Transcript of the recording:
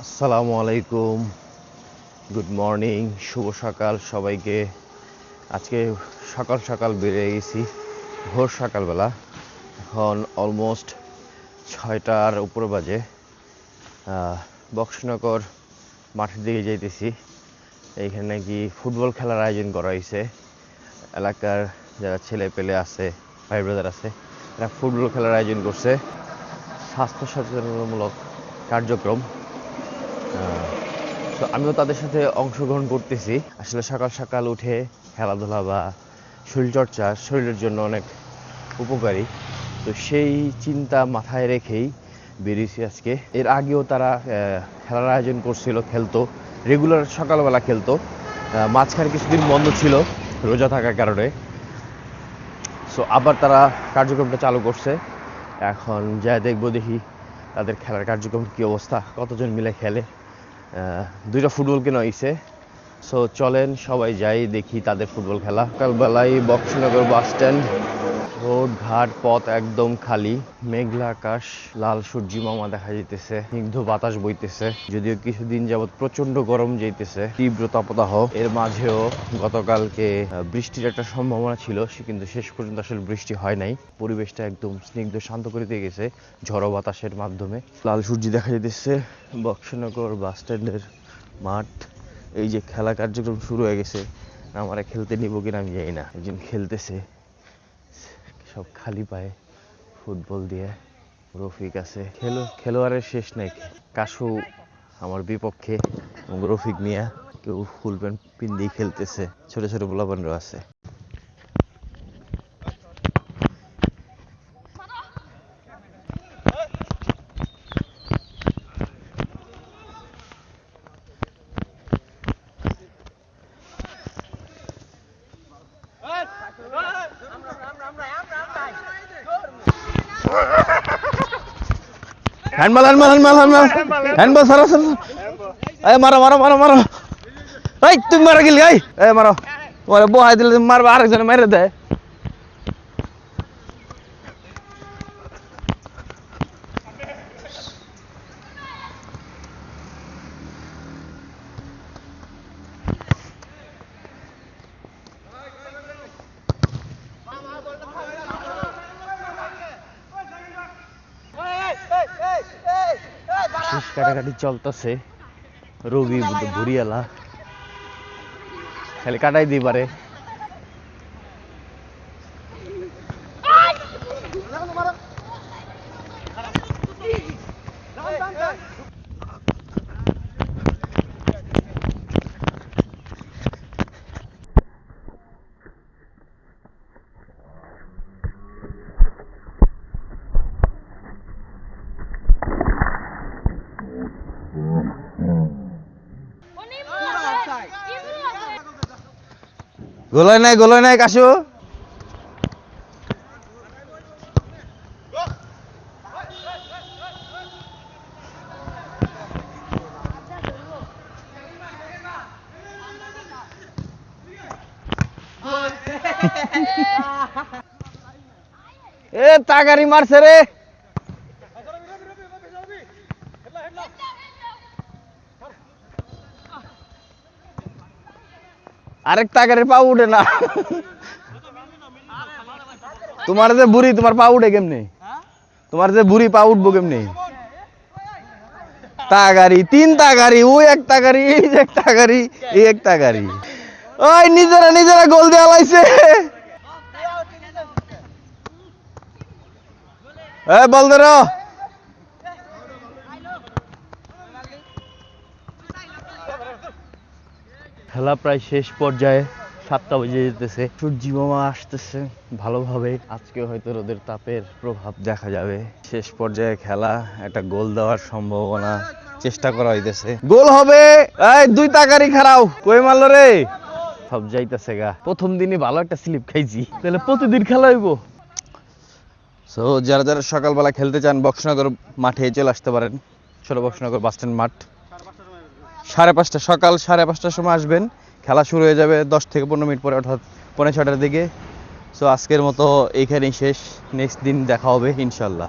আসসালামু আলাইকুম, good morning, শুভ সকাল সবাইকে। আজকে সকাল সকাল বেরিয়ে গেছি, ভোর সকালবেলা। এখন অলমোস্ট 6টার উপরে বাজে। বক্সনগর মাঠের দিকে যাইতেছি। এইখানে নাকি ফুটবল খেলার আয়োজন করা হয়েছে। এলাকার যারা ছেলে পেলে আছে, ভাই ব্রাদার আছে, এরা ফুটবল খেলার আয়োজন করছে। স্বাস্থ্য সচেতনতামূলক কার্যক্রম। তো আমিও তাদের সাথে অংশগ্রহণ করতেছি। আসলে সকাল সকাল উঠে খেলাধুলা বা শরীরচর্চা শরীরের জন্য অনেক উপকারী। তো সেই চিন্তা মাথায় রেখেই বেরিয়েছি আজকে। এর আগেও তারা খেলার আয়োজন করছিল, খেলতো রেগুলার, সকালবেলা খেলতো। মাঝখানে কিছুদিন বন্ধ ছিল রোজা থাকার কারণে। সো আবার তারা কার্যক্রমটা চালু করছে। এখন যা দেখবো, দেখি তাদের খেলার কার্যক্রম কী অবস্থা, কতজন মিলে খেলে। 2টা ফুটবল কেনা হয়েছে। সো চলেন সবাই যাই, দেখি তাদের ফুটবল খেলা। সকালবেলায় বক্সনগর বাস স্ট্যান্ড, রোড ঘাট পথ একদম খালি, মেঘলা আকাশ, লাল সূর্যি মামা দেখা যাইতেছে, স্নিগ্ধ বাতাস বইতেছে। যদিও কিছুদিন যাবৎ প্রচন্ড গরম যাইতেছে, তীব্র তাপদাহ। এর মাঝেও গতকালকে বৃষ্টির একটা সম্ভাবনা ছিল, কিন্তু শেষ পর্যন্ত আসলে বৃষ্টি হয় নাই। পরিবেশটা একদম স্নিগ্ধ শান্ত করে দিয়ে গেছে ঝড়ো বাতাসের মাধ্যমে। লাল সূর্যি দেখা যাইতেছে। বক্সনগর বাস স্ট্যান্ডের মাঠ। এই যে খেলা কার্যক্রম শুরু হয়ে গেছে। আমার খেলতে নিব কিনা আমি জানি না। একজন খেলতেছে সব খালি পায়ে ফুটবল দিয়ে। রফিক আছে, খেলোয়াড়ের শেষ নাই। কাশু আমার বিপক্ষে, এবং রফিক মিয়া কেউ ফুল প্যান্ট পিন্দি খেলতেছে। ছোট ছোট পোলাপানরা আছে। Handball handball handball handball handball সারা সারা। এই মারো মারো মারো মারো। এই তুমি মারা গেলি। এই মারো, তোমার বহাই দিলে মারবে, আরেকজন মেরে দেয়। শেষ কাটাকাটি চলতেছে। রবি ভুরিয়ালা খালি কাটাই দিই পারে। গোলয় নাই কাশু। এ তাগারি মারছে রে। আরেক তাগারের পা উঠে না। তোমার যে বুড়ি, তোমার পা উঠে কেমনে? তোমার যে বুড়ি, পা উঠবো কেমনে? তাগারি, 3 তাগারি, ওই এক তাগারি, এই এক তাগারি, এই এক তাগারি। ওই নিজেরা নিজেরা গোল দেওয়া লাইছে। বল ধর। খেলা প্রায় শেষ পর্যায়ে, 7টা বেজে যেতেছে। সূর্যি মামা আসতেছে ভালোভাবে। আজকে হয়তো রোদের তাপের প্রভাব দেখা যাবে। শেষ পর্যায়ে খেলা, একটা গোল দেওয়ার সম্ভাবনা চেষ্টা করা হইতেছে। গোল হবে। এই 2 তাগারি খারাও, কই মারলো রে? সব যাইতেছে গা। প্রথম দিনই ভালো একটা স্লিপ খাইছি, তাহলে প্রতিদিন খেলা হইব। সো যারা যারা সকালবেলা খেলতে চান, বক্সনগর মাঠে চলে আসতে পারেন। ছোট বক্সনগর বাস স্ট্যান্ড মাঠ। 5:30, সকাল 5:30টার সময় আসবেন। খেলা শুরু হয়ে যাবে 10 থেকে 15 মিনিট পরে, অর্থাৎ 5:45টার দিকে। সো আজকের মতো এইখানেই শেষ। নেক্সট দিন দেখা হবে ইনশাল্লাহ।